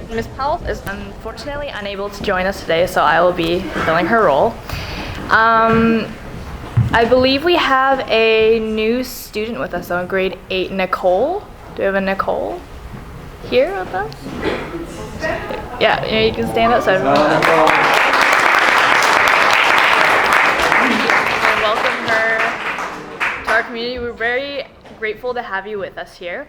Ms. Powell is unfortunately unable to join us today, so I will be filling her role. I believe we have a new student with us, so in grade 8, Nicole. Do we have a Nicole here with us? Yeah, you can stand up so everyone knows. Welcome her to our community. We're very grateful to have you with us here.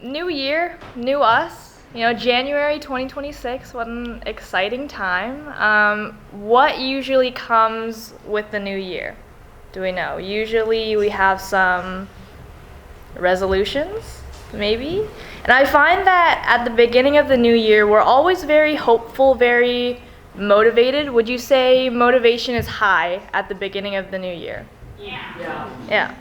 New year, new us. You know, January 2026, what an exciting time. What usually comes with the new year? Do we know? Usually we have some resolutions, maybe? And I find that at the beginning of the new year, we're always very hopeful, very motivated. Would you say motivation is high at the beginning of the new year? Yeah.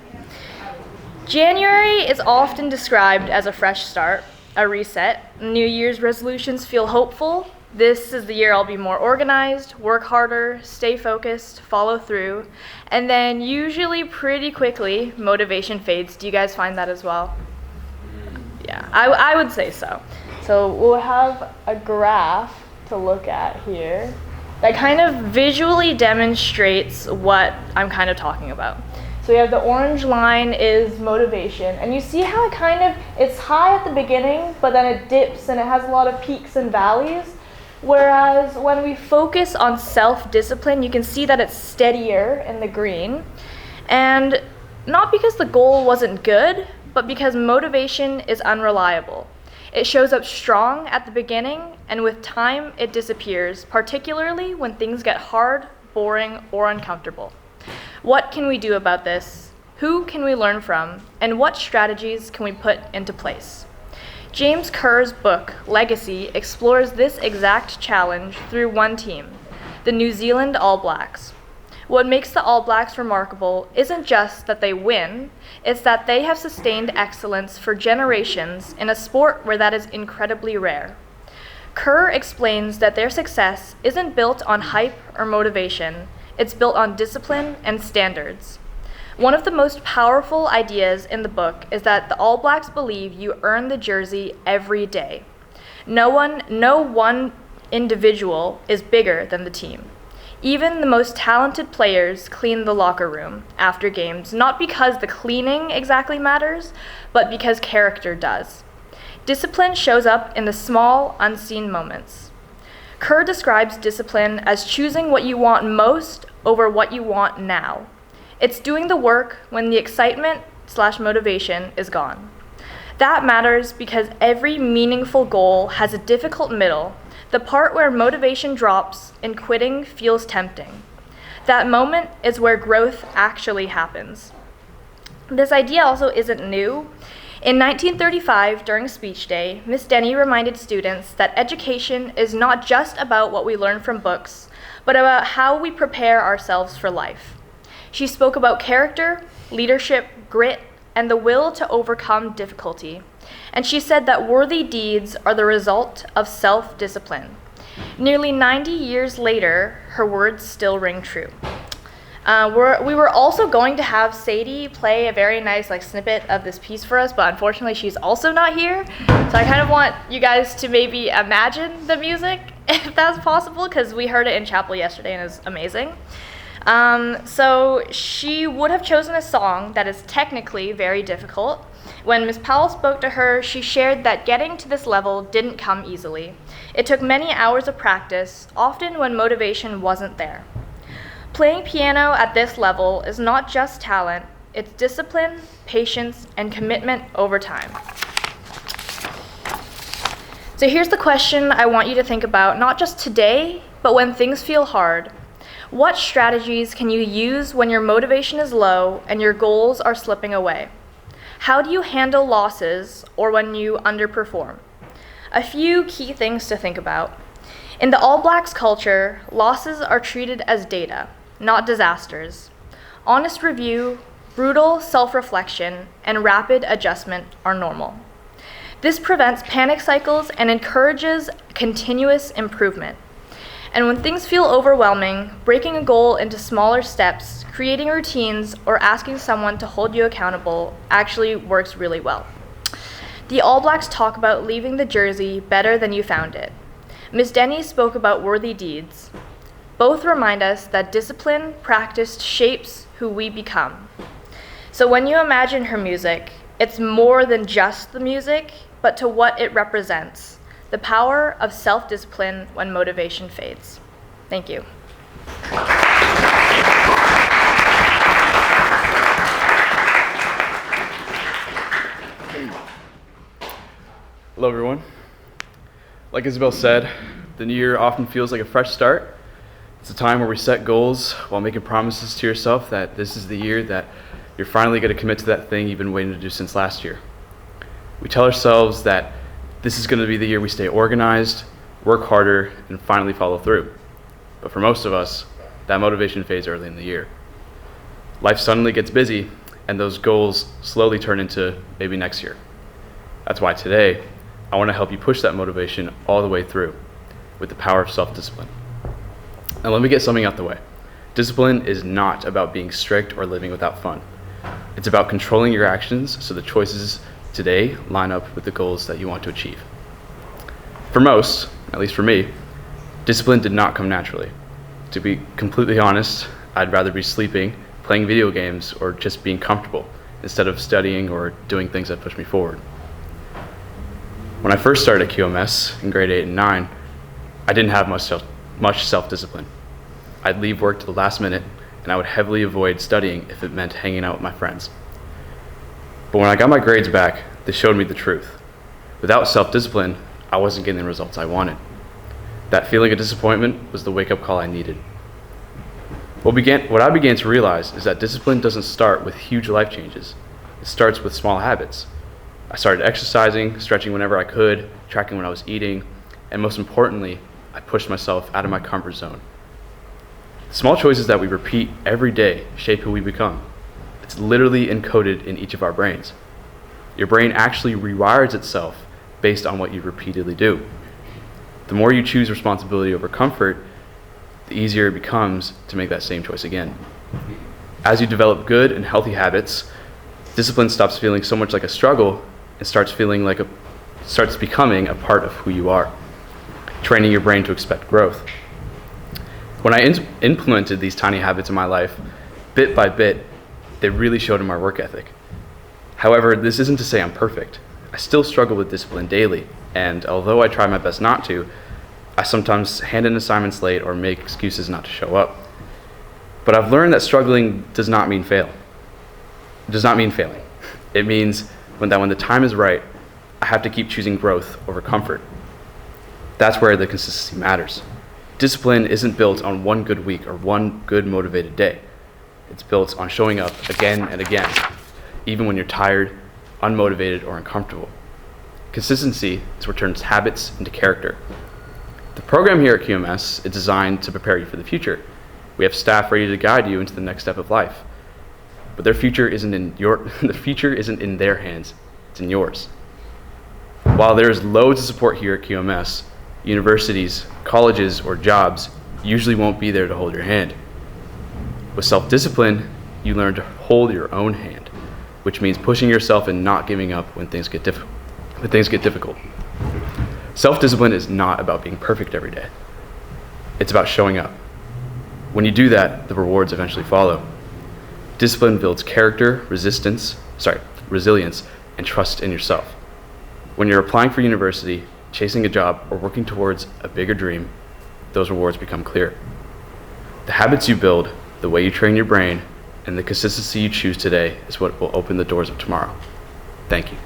January is often described as a fresh start, a reset. New Year's resolutions feel hopeful. This is the year I'll be more organized, work harder, stay focused, follow through, and then usually pretty quickly, motivation fades. Do you guys find that as well? Yeah, I would say so. So we'll have a graph to look at here that kind of visually demonstrates what I'm kind of talking about. So we have the orange line is motivation, and you see how it's high at the beginning, but then it dips and it has a lot of peaks and valleys. Whereas when we focus on self-discipline, you can see that it's steadier in the green. And not because the goal wasn't good, but because motivation is unreliable. It shows up strong at the beginning, and with time it disappears, particularly when things get hard, boring, or uncomfortable. What can we do about this? Who can we learn from? And what strategies can we put into place? James Kerr's book, Legacy, explores this exact challenge through one team, the New Zealand All Blacks. What makes the All Blacks remarkable isn't just that they win, it's that they have sustained excellence for generations in a sport where that is incredibly rare. Kerr explains that their success isn't built on hype or motivation, it's built on discipline and standards. One of the most powerful ideas in the book is that the All Blacks believe you earn the jersey every day. No one individual is bigger than the team. Even the most talented players clean the locker room after games, not because the cleaning exactly matters, but because character does. Discipline shows up in the small, unseen moments. Kerr describes discipline as choosing what you want most over what you want now. It's doing the work when the excitement/motivation is gone. That matters because every meaningful goal has a difficult middle, the part where motivation drops and quitting feels tempting. That moment is where growth actually happens. This idea also isn't new. In 1935, during Speech Day, Miss Denny reminded students that education is not just about what we learn from books, but about how we prepare ourselves for life. She spoke about character, leadership, grit, and the will to overcome difficulty. And she said that worthy deeds are the result of self-discipline. Nearly 90 years later, her words still ring true. We were also going to have Sadie play a very nice snippet of this piece for us, but unfortunately she's also not here. So I kind of want you guys to maybe imagine the music, if that's possible, because we heard it in chapel yesterday and it was amazing. So she would have chosen a song that is technically very difficult. When Ms. Powell spoke to her, she shared that getting to this level didn't come easily. It took many hours of practice, often when motivation wasn't there. Playing piano at this level is not just talent, it's discipline, patience, and commitment over time. So here's the question I want you to think about, not just today, but when things feel hard. What strategies can you use when your motivation is low and your goals are slipping away? How do you handle losses or when you underperform? A few key things to think about. In the All Blacks culture, losses are treated as data, not disasters. Honest review, brutal self-reflection, and rapid adjustment are normal. This prevents panic cycles and encourages continuous improvement. And when things feel overwhelming, breaking a goal into smaller steps, creating routines, or asking someone to hold you accountable actually works really well. The All Blacks talk about leaving the jersey better than you found it. Ms. Denny spoke about worthy deeds. Both remind us that discipline practiced shapes who we become. So when you imagine her music, it's more than just the music, but to what it represents, the power of self-discipline when motivation fades. Thank you. Hello everyone. Like Isabel said, the new year often feels like a fresh start. It's a time where we set goals while making promises to yourself that this is the year that you're finally going to commit to that thing you've been waiting to do since last year. We tell ourselves that this is going to be the year we stay organized, work harder, and finally follow through. But for most of us, that motivation fades early in the year. Life suddenly gets busy, and those goals slowly turn into maybe next year. That's why today, I want to help you push that motivation all the way through with the power of self-discipline. Now let me get something out the way. Discipline is not about being strict or living without fun. It's about controlling your actions so the choices today line up with the goals that you want to achieve. For most, at least for me, discipline did not come naturally. To be completely honest, I'd rather be sleeping, playing video games, or just being comfortable instead of studying or doing things that push me forward. When I first started at QMS in grade 8 and 9, I didn't have much self-discipline. I'd leave work to the last minute, and I would heavily avoid studying if it meant hanging out with my friends. But when I got my grades back, they showed me the truth. Without self-discipline, I wasn't getting the results I wanted. That feeling of disappointment was the wake-up call I needed. What I began to realize is that discipline doesn't start with huge life changes. It starts with small habits. I started exercising, stretching whenever I could, tracking when I was eating, and most importantly, I pushed myself out of my comfort zone. The small choices that we repeat every day shape who we become. It's literally encoded in each of our brains. Your brain actually rewires itself based on what you repeatedly do. The more you choose responsibility over comfort, the easier it becomes to make that same choice again. As you develop good and healthy habits, discipline stops feeling so much like a struggle and starts becoming a part of who you are, training your brain to expect growth. When I implemented these tiny habits in my life, bit by bit, they really showed in my work ethic. However, this isn't to say I'm perfect. I still struggle with discipline daily, and although I try my best not to, I sometimes hand in assignments late or make excuses not to show up. But I've learned that struggling does not mean failing. It means when the time is right, I have to keep choosing growth over comfort. That's where the consistency matters. Discipline isn't built on one good week or one good motivated day. It's built on showing up again and again, even when you're tired, unmotivated, or uncomfortable. Consistency is what turns habits into character. The program here at QMS is designed to prepare you for the future. We have staff ready to guide you into the next step of life. But the future isn't in their hands, it's in yours. While there's loads of support here at QMS, universities, colleges, or jobs usually won't be there to hold your hand. With self-discipline, you learn to hold your own hand, which means pushing yourself and not giving up when things get difficult. Self-discipline is not about being perfect every day. It's about showing up. When you do that, the rewards eventually follow. Discipline builds character, resilience, and trust in yourself. When you're applying for university, chasing a job, or working towards a bigger dream, those rewards become clear. The habits you build, the way you train your brain, and the consistency you choose today is what will open the doors of tomorrow. Thank you.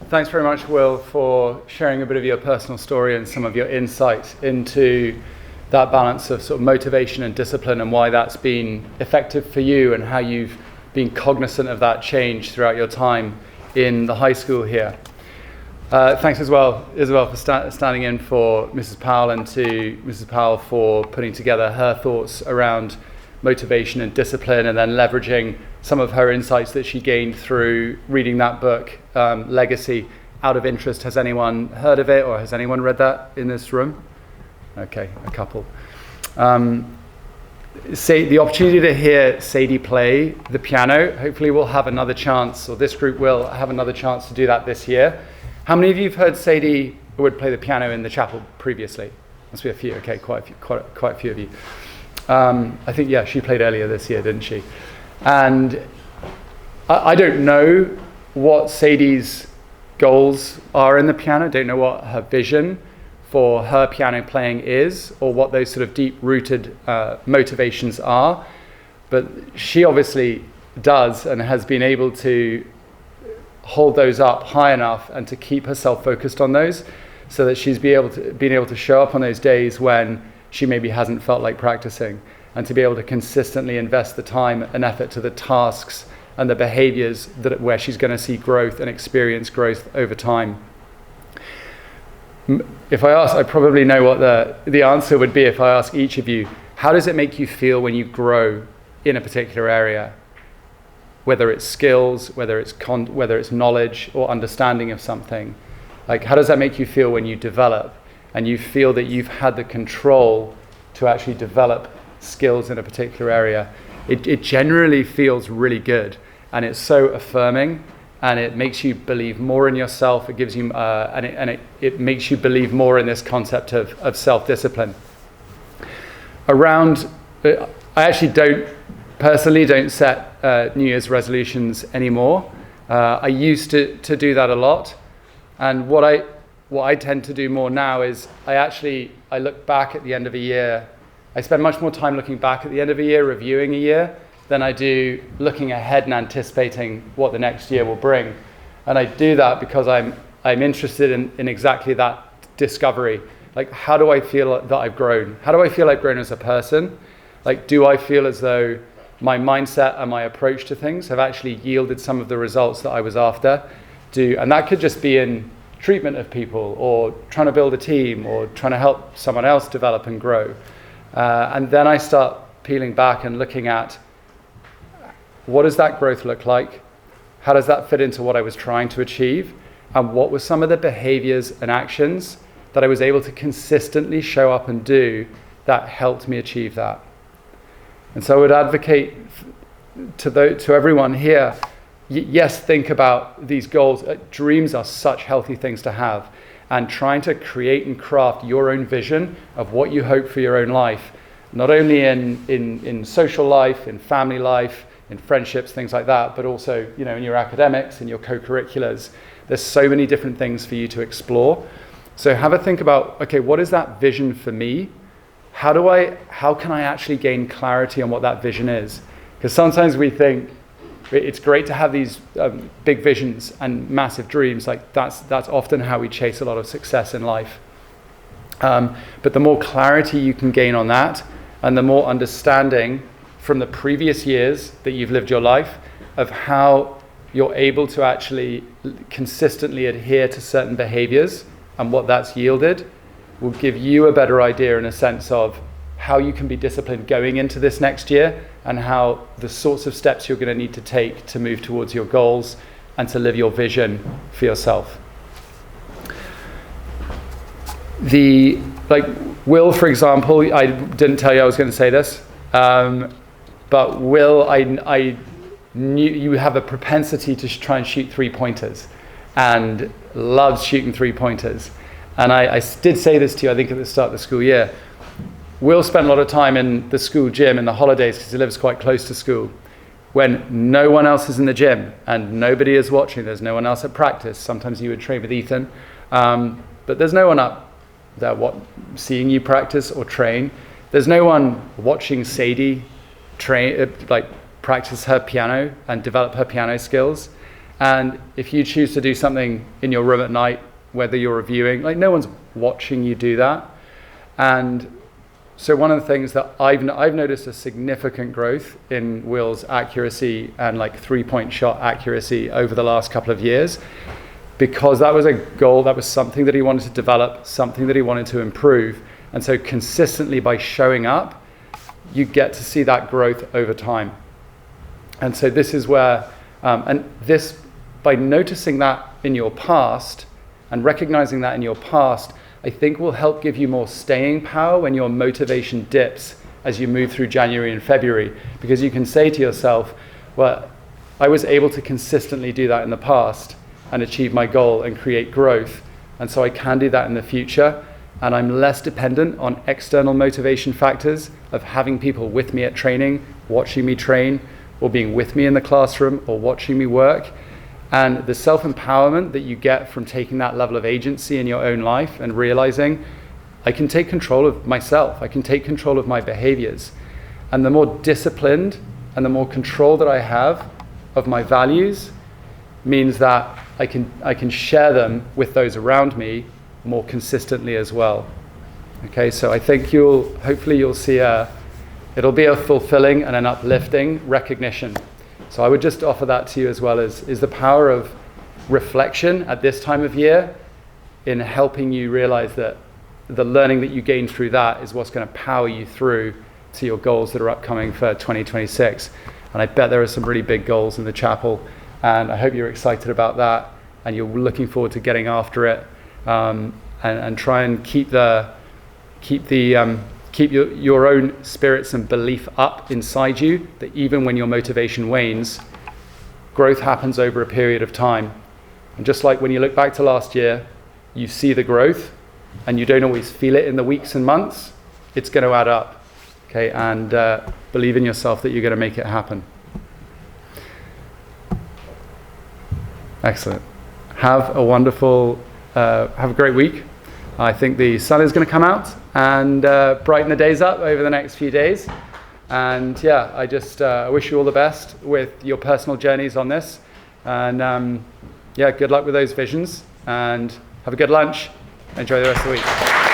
Thanks very much, Will, for sharing a bit of your personal story and some of your insights into that balance of sort of motivation and discipline and why that's been effective for you and how you've been cognizant of that change throughout your time in the high school here. Thanks as well, Isabel, for standing in for Mrs. Powell, and to Mrs. Powell for putting together her thoughts around motivation and discipline, and then leveraging some of her insights that she gained through reading that book, Legacy. Out of interest, has anyone heard of it, or has anyone read that in this room? Okay, a couple. The opportunity to hear Sadie play the piano, hopefully we'll have another chance, or this group will have another chance to do that this year. How many of you have heard Sadie Wood play the piano in the chapel previously? Must be a few. Okay, quite a few of you. I think, yeah, she played earlier this year, didn't she? And I don't know what Sadie's goals are in the piano. Don't know what her vision for her piano playing is, or what those sort of deep-rooted motivations are. But she obviously does and has been able to hold those up high enough and to keep herself focused on those, so that she's been able to show up on those days when she maybe hasn't felt like practicing, and to be able to consistently invest the time and effort to the tasks and the behaviors where she's going to see growth and experience growth over time. If I ask, I probably know what the answer would be if I ask each of you, how does it make you feel when you grow in a particular area? Whether it's skills, whether it's knowledge or understanding of something. Like, how does that make you feel when you develop and you feel that you've had the control to actually develop skills in a particular area? It generally feels really good, and it's so affirming, and it makes you believe more in yourself. It gives you, it makes you believe more in this concept of self-discipline. I actually personally don't set New Year's resolutions anymore. I used to do that a lot, and what I tend to do more now is I look back at the end of a year. I spend much more time looking back at the end of a year, reviewing a year, than I do looking ahead and anticipating what the next year will bring. And I do that because I'm interested in exactly that discovery. Like, how do I feel that I've grown? How do I feel I've grown as a person? Like, do I feel as though my mindset and my approach to things have actually yielded some of the results that I was after? And that could just be in treatment of people, or trying to build a team, or trying to help someone else develop and grow. And then I start peeling back and looking at, what does that growth look like? How does that fit into what I was trying to achieve? And what were some of the behaviors and actions that I was able to consistently show up and do that helped me achieve that? And so I would advocate to everyone here, yes, think about these goals. Dreams are such healthy things to have. And trying to create and craft your own vision of what you hope for your own life, not only in social life, in family life, in friendships, things like that, but also, in your academics, in your co-curriculars. There's so many different things for you to explore. So have a think about, okay, what is that vision for me? How can I actually gain clarity on what that vision is? Because sometimes we think it's great to have these big visions and massive dreams. Like, that's often how we chase a lot of success in life. But the more clarity you can gain on that, and the more understanding from the previous years that you've lived your life of how you're able to actually consistently adhere to certain behaviors and what that's yielded, will give you a better idea in a sense of how you can be disciplined going into this next year, and how the sorts of steps you're going to need to take to move towards your goals and to live your vision for yourself. Will, for example, I didn't tell you I was going to say this, but Will, I knew you have a propensity to try and shoot 3-pointers, and loves shooting 3-pointers. And I did say this to you, I think, at the start of the school year. Will spent a lot of time in the school gym in the holidays because he lives quite close to school, when no one else is in the gym and nobody is watching. There's no one else at practice. Sometimes you would train with Ethan, but there's no one up there seeing you practice or train. There's no one watching Sadie practice her piano and develop her piano skills. And if you choose to do something in your room at night, whether you're reviewing, no one's watching you do that. And so one of the things that I've noticed a significant growth in Will's accuracy and 3-point shot accuracy over the last couple of years, because that was a goal, that was something that he wanted to develop, something that he wanted to improve. And so consistently by showing up, you get to see that growth over time. And so this is where, by noticing that in your past and recognizing that in your past, I think will help give you more staying power when your motivation dips as you move through January and February, because you can say to yourself, well, I was able to consistently do that in the past and achieve my goal and create growth, and so I can do that in the future, and I'm less dependent on external motivation factors of having people with me at training, watching me train, or being with me in the classroom, or watching me work. And the self-empowerment that you get from taking that level of agency in your own life and realizing I can take control of myself, I can take control of my behaviors. And the more disciplined and the more control that I have of my values means that I can share them with those around me more consistently as well. Okay, so I think hopefully you'll see it'll be a fulfilling and an uplifting recognition. So I would just offer that to you as well, as is the power of reflection at this time of year in helping you realize that the learning that you gain through that is what's going to power you through to your goals that are upcoming for 2026. And I bet there are some really big goals in the chapel, and I hope you're excited about that and you're looking forward to getting after it, and try and keep your own spirits and belief up inside you, that even when your motivation wanes, growth happens over a period of time. And just like when you look back to last year, you see the growth and you don't always feel it in the weeks and months, it's going to add up. Okay, and believe in yourself that you're going to make it happen. Excellent. Have a great week. I think the sun is going to come out and brighten the days up over the next few days. And yeah, I just wish you all the best with your personal journeys on this. And yeah, good luck with those visions, and have a good lunch. Enjoy the rest of the week.